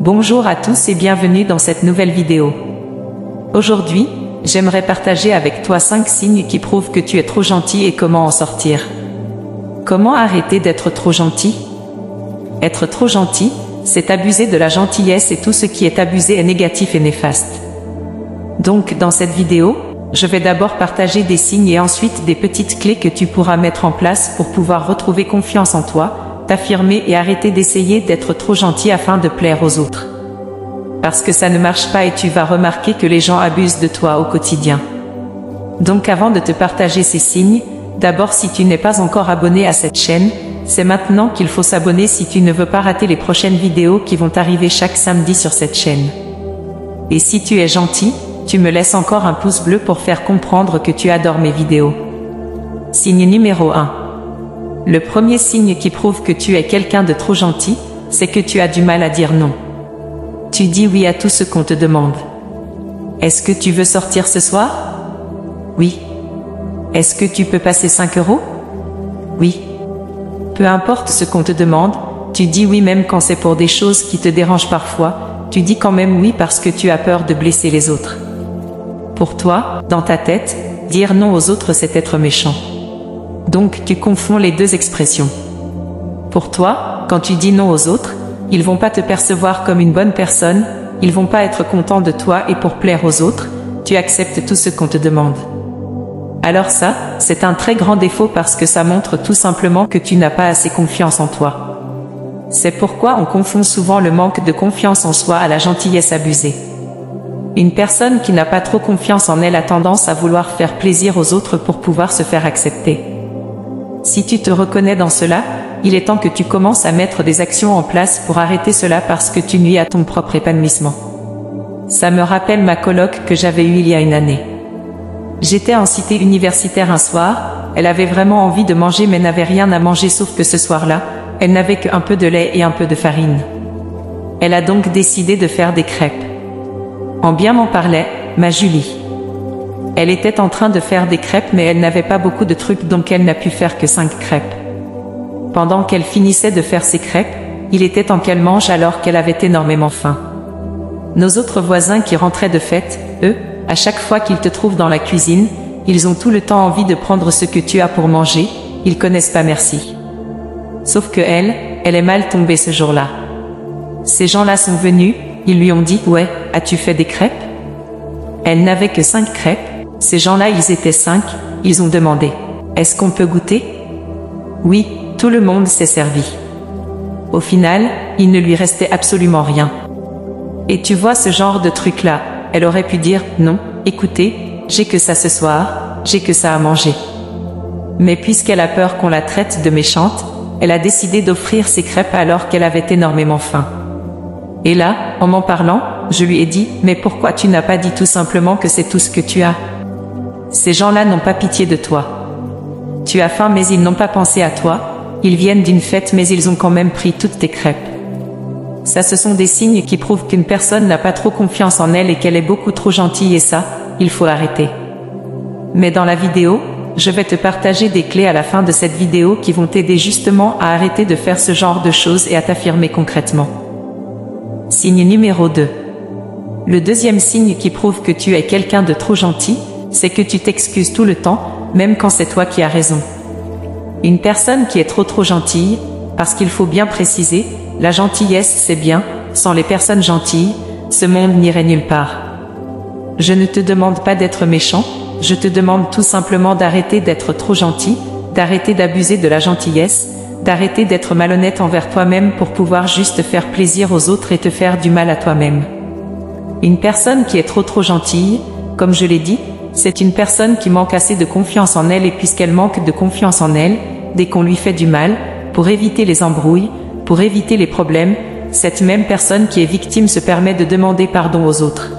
Bonjour à tous et bienvenue dans cette nouvelle vidéo. Aujourd'hui, j'aimerais partager avec toi 5 signes qui prouvent que tu es trop gentil et comment en sortir. Comment arrêter d'être trop gentil? Être trop gentil, c'est abuser de la gentillesse et tout ce qui est abusé est négatif et néfaste. Donc, dans cette vidéo, je vais d'abord partager des signes et ensuite des petites clés que tu pourras mettre en place pour pouvoir retrouver confiance en toi, t'affirmer et arrêter d'essayer d'être trop gentil afin de plaire aux autres. Parce que ça ne marche pas et tu vas remarquer que les gens abusent de toi au quotidien. Donc avant de te partager ces signes, d'abord si tu n'es pas encore abonné à cette chaîne, c'est maintenant qu'il faut s'abonner si tu ne veux pas rater les prochaines vidéos qui vont arriver chaque samedi sur cette chaîne. Et si tu es gentil, tu me laisses encore un pouce bleu pour faire comprendre que tu adores mes vidéos. Signe numéro 1. Le premier signe qui prouve que tu es quelqu'un de trop gentil, c'est que tu as du mal à dire non. Tu dis oui à tout ce qu'on te demande. Est-ce que tu veux sortir ce soir? Oui. Est-ce que tu peux passer 5 €? Oui. Peu importe ce qu'on te demande, tu dis oui même quand c'est pour des choses qui te dérangent parfois, tu dis quand même oui parce que tu as peur de blesser les autres. Pour toi, dans ta tête, dire non aux autres c'est être méchant. Donc tu confonds les deux expressions. Pour toi, quand tu dis non aux autres, ils vont pas te percevoir comme une bonne personne, ils vont pas être contents de toi et pour plaire aux autres, tu acceptes tout ce qu'on te demande. Alors ça, c'est un très grand défaut parce que ça montre tout simplement que tu n'as pas assez confiance en toi. C'est pourquoi on confond souvent le manque de confiance en soi à la gentillesse abusée. Une personne qui n'a pas trop confiance en elle a tendance à vouloir faire plaisir aux autres pour pouvoir se faire accepter. Si tu te reconnais dans cela, il est temps que tu commences à mettre des actions en place pour arrêter cela parce que tu nuis à ton propre épanouissement. Ça me rappelle ma coloc que j'avais eue il y a une année. J'étais en cité universitaire un soir, elle avait vraiment envie de manger mais n'avait rien à manger sauf que ce soir-là, elle n'avait qu'un peu de lait et un peu de farine. Elle a donc décidé de faire des crêpes. En bien m'en parlait, ma Julie. Elle était en train de faire des crêpes mais elle n'avait pas beaucoup de trucs donc elle n'a pu faire que 5 crêpes. Pendant qu'elle finissait de faire ses crêpes, il était temps qu'elle mange alors qu'elle avait énormément faim. Nos autres voisins qui rentraient de fête, eux, à chaque fois qu'ils te trouvent dans la cuisine, ils ont tout le temps envie de prendre ce que tu as pour manger, ils connaissent pas merci. Sauf que elle est mal tombée ce jour-là. Ces gens-là sont venus, ils lui ont dit « Ouais, as-tu fait des crêpes ?» Elle n'avait que 5 crêpes. Ces gens-là, ils étaient 5, ils ont demandé « Est-ce qu'on peut goûter ?» Oui, tout le monde s'est servi. Au final, il ne lui restait absolument rien. Et tu vois ce genre de truc-là, elle aurait pu dire « Non, écoutez, j'ai que ça ce soir, j'ai que ça à manger. » Mais puisqu'elle a peur qu'on la traite de méchante, elle a décidé d'offrir ses crêpes alors qu'elle avait énormément faim. Et là, en m'en parlant, je lui ai dit « Mais pourquoi tu n'as pas dit tout simplement que c'est tout ce que tu as ?» Ces gens-là n'ont pas pitié de toi. Tu as faim mais ils n'ont pas pensé à toi, ils viennent d'une fête mais ils ont quand même pris toutes tes crêpes. Ça ce sont des signes qui prouvent qu'une personne n'a pas trop confiance en elle et qu'elle est beaucoup trop gentille et ça, il faut arrêter. Mais dans la vidéo, je vais te partager des clés à la fin de cette vidéo qui vont t'aider justement à arrêter de faire ce genre de choses et à t'affirmer concrètement. Signe numéro 2. Le deuxième signe qui prouve que tu es quelqu'un de trop gentil, c'est que tu t'excuses tout le temps, même quand c'est toi qui as raison. Une personne qui est trop gentille, parce qu'il faut bien préciser, la gentillesse c'est bien, sans les personnes gentilles, ce monde n'irait nulle part. Je ne te demande pas d'être méchant, je te demande tout simplement d'arrêter d'être trop gentil, d'arrêter d'abuser de la gentillesse, d'arrêter d'être malhonnête envers toi-même pour pouvoir juste faire plaisir aux autres et te faire du mal à toi-même. Une personne qui est trop gentille, comme je l'ai dit, c'est une personne qui manque assez de confiance en elle et puisqu'elle manque de confiance en elle, dès qu'on lui fait du mal, pour éviter les embrouilles, pour éviter les problèmes, cette même personne qui est victime se permet de demander pardon aux autres.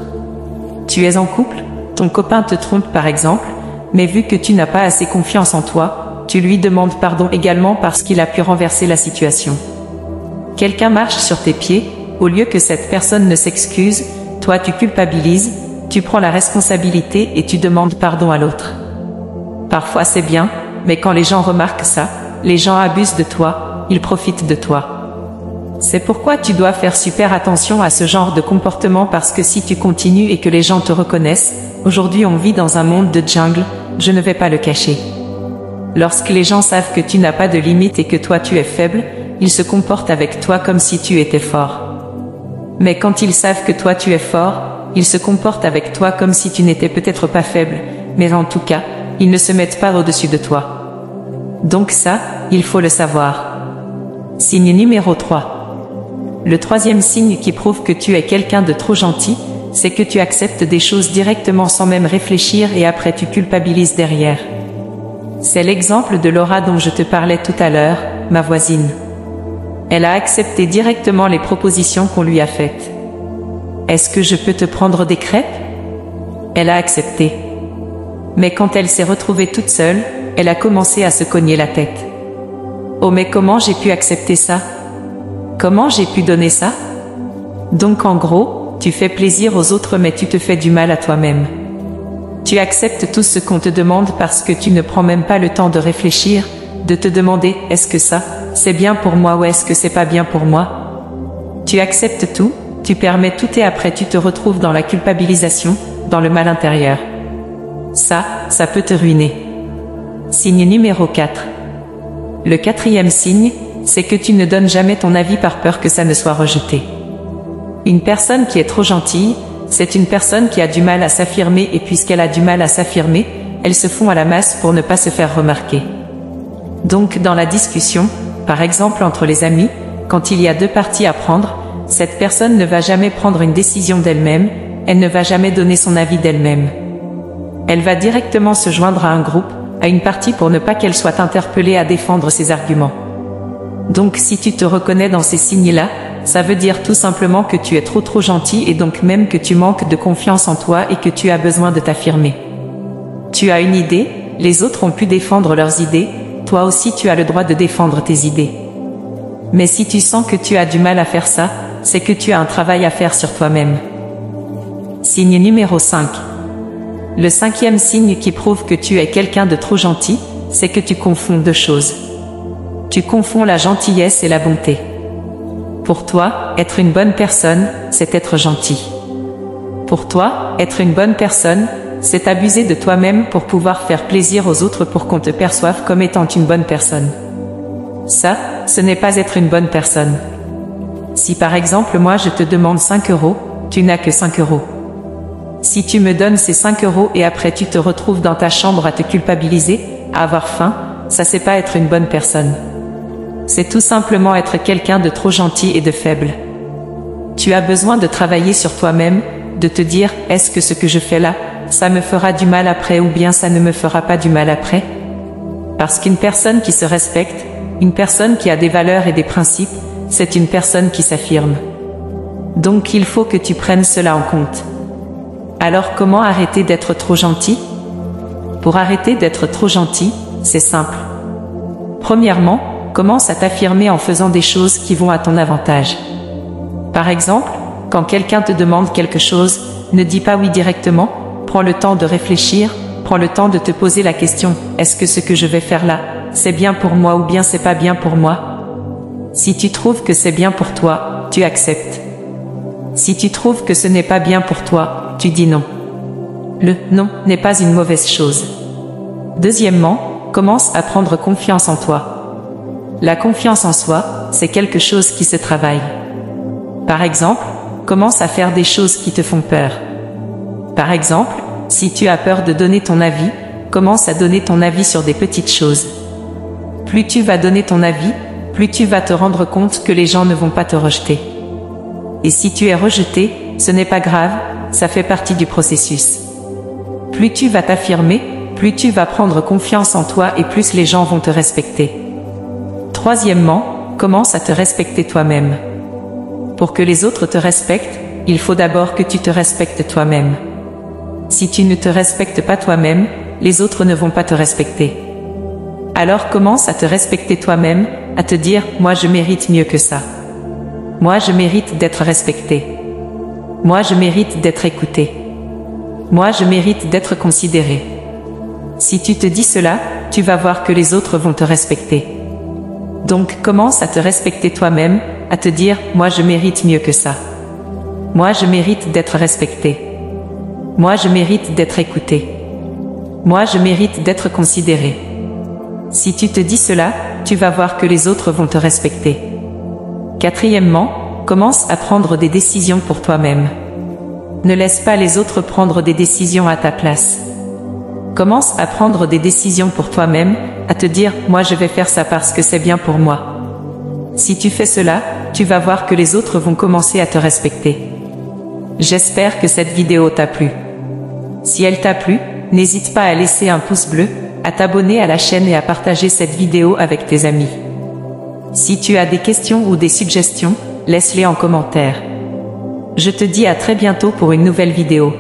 Tu es en couple, ton copain te trompe par exemple, mais vu que tu n'as pas assez confiance en toi, tu lui demandes pardon également parce qu'il a pu renverser la situation. Quelqu'un marche sur tes pieds, au lieu que cette personne ne s'excuse, toi tu culpabilises, tu prends la responsabilité et tu demandes pardon à l'autre. Parfois c'est bien, mais quand les gens remarquent ça, les gens abusent de toi, ils profitent de toi. C'est pourquoi tu dois faire super attention à ce genre de comportement parce que si tu continues et que les gens te reconnaissent, aujourd'hui on vit dans un monde de jungle, je ne vais pas le cacher. Lorsque les gens savent que tu n'as pas de limite et que toi tu es faible, ils se comportent avec toi comme si tu étais fort. Mais quand ils savent que toi tu es fort, ils se comportent avec toi comme si tu n'étais peut-être pas faible, mais en tout cas, ils ne se mettent pas au-dessus de toi. Donc ça, il faut le savoir. Signe numéro 3. Le troisième signe qui prouve que tu es quelqu'un de trop gentil, c'est que tu acceptes des choses directement sans même réfléchir et après tu culpabilises derrière. C'est l'exemple de Laura dont je te parlais tout à l'heure, ma voisine. Elle a accepté directement les propositions qu'on lui a faites. Est-ce que je peux te prendre des crêpes? Elle a accepté. Mais quand elle s'est retrouvée toute seule, elle a commencé à se cogner la tête. Oh mais comment j'ai pu accepter ça? Comment j'ai pu donner ça? Donc en gros, tu fais plaisir aux autres mais tu te fais du mal à toi-même. Tu acceptes tout ce qu'on te demande parce que tu ne prends même pas le temps de réfléchir, de te demander est-ce que ça, c'est bien pour moi ou est-ce que c'est pas bien pour moi? Tu acceptes tout, tu permets tout et après tu te retrouves dans la culpabilisation, dans le mal intérieur. Ça peut te ruiner. Signe numéro 4. Le quatrième signe, c'est que tu ne donnes jamais ton avis par peur que ça ne soit rejeté. Une personne qui est trop gentille, c'est une personne qui a du mal à s'affirmer et puisqu'elle a du mal à s'affirmer, elle se fond à la masse pour ne pas se faire remarquer. Donc dans la discussion, par exemple entre les amis, quand il y a deux parties à prendre, cette personne ne va jamais prendre une décision d'elle-même, elle ne va jamais donner son avis d'elle-même. Elle va directement se joindre à un groupe, à une partie pour ne pas qu'elle soit interpellée à défendre ses arguments. Donc si tu te reconnais dans ces signes-là, ça veut dire tout simplement que tu es trop gentil et donc même que tu manques de confiance en toi et que tu as besoin de t'affirmer. Tu as une idée, les autres ont pu défendre leurs idées, toi aussi tu as le droit de défendre tes idées. Mais si tu sens que tu as du mal à faire ça, c'est que tu as un travail à faire sur toi-même. Signe numéro 5. Le cinquième signe qui prouve que tu es quelqu'un de trop gentil, c'est que tu confonds deux choses. Tu confonds la gentillesse et la bonté. Pour toi, être une bonne personne, c'est être gentil. Pour toi, être une bonne personne, c'est abuser de toi-même pour pouvoir faire plaisir aux autres pour qu'on te perçoive comme étant une bonne personne. Ça, ce n'est pas être une bonne personne. Si par exemple moi je te demande 5 €, tu n'as que 5 €. Si tu me donnes ces 5 € et après tu te retrouves dans ta chambre à te culpabiliser, à avoir faim, ça c'est pas être une bonne personne. C'est tout simplement être quelqu'un de trop gentil et de faible. Tu as besoin de travailler sur toi-même, de te dire, est-ce que ce que je fais là, ça me fera du mal après ou bien ça ne me fera pas du mal après? Parce qu'une personne qui se respecte, une personne qui a des valeurs et des principes, c'est une personne qui s'affirme. Donc il faut que tu prennes cela en compte. Alors comment arrêter d'être trop gentil? Pour arrêter d'être trop gentil, c'est simple. Premièrement, commence à t'affirmer en faisant des choses qui vont à ton avantage. Par exemple, quand quelqu'un te demande quelque chose, ne dis pas oui directement, prends le temps de réfléchir, prends le temps de te poser la question, est-ce que ce que je vais faire là, c'est bien pour moi ou bien c'est pas bien pour moi? Si tu trouves que c'est bien pour toi, tu acceptes. Si tu trouves que ce n'est pas bien pour toi, tu dis non. Le non n'est pas une mauvaise chose. Deuxièmement, commence à prendre confiance en toi. La confiance en soi, c'est quelque chose qui se travaille. Par exemple, commence à faire des choses qui te font peur. Par exemple, si tu as peur de donner ton avis, commence à donner ton avis sur des petites choses. Plus tu vas donner ton avis, plus tu vas te rendre compte que les gens ne vont pas te rejeter. Et si tu es rejeté, ce n'est pas grave, ça fait partie du processus. Plus tu vas t'affirmer, plus tu vas prendre confiance en toi et plus les gens vont te respecter. Troisièmement, commence à te respecter toi-même. Pour que les autres te respectent, il faut d'abord que tu te respectes toi-même. Si tu ne te respectes pas toi-même, les autres ne vont pas te respecter. Alors commence à te respecter toi-même, à te dire « moi je mérite mieux que ça ». Moi je mérite d'être respecté. Moi je mérite d'être écouté. Moi je mérite d'être considéré. Si tu te dis cela, tu vas voir que les autres vont te respecter. Donc commence à te respecter toi-même, à te dire « moi je mérite mieux que ça ». Moi je mérite d'être respecté. Moi je mérite d'être écouté. Moi je mérite d'être considéré. Si tu te dis cela, tu vas voir que les autres vont te respecter. Quatrièmement, commence à prendre des décisions pour toi-même. Ne laisse pas les autres prendre des décisions à ta place. Commence à prendre des décisions pour toi-même, à te dire « moi je vais faire ça parce que c'est bien pour moi ». Si tu fais cela, tu vas voir que les autres vont commencer à te respecter. J'espère que cette vidéo t'a plu. Si elle t'a plu, n'hésite pas à laisser un pouce bleu, à t'abonner à la chaîne et à partager cette vidéo avec tes amis. Si tu as des questions ou des suggestions, laisse-les en commentaire. Je te dis à très bientôt pour une nouvelle vidéo.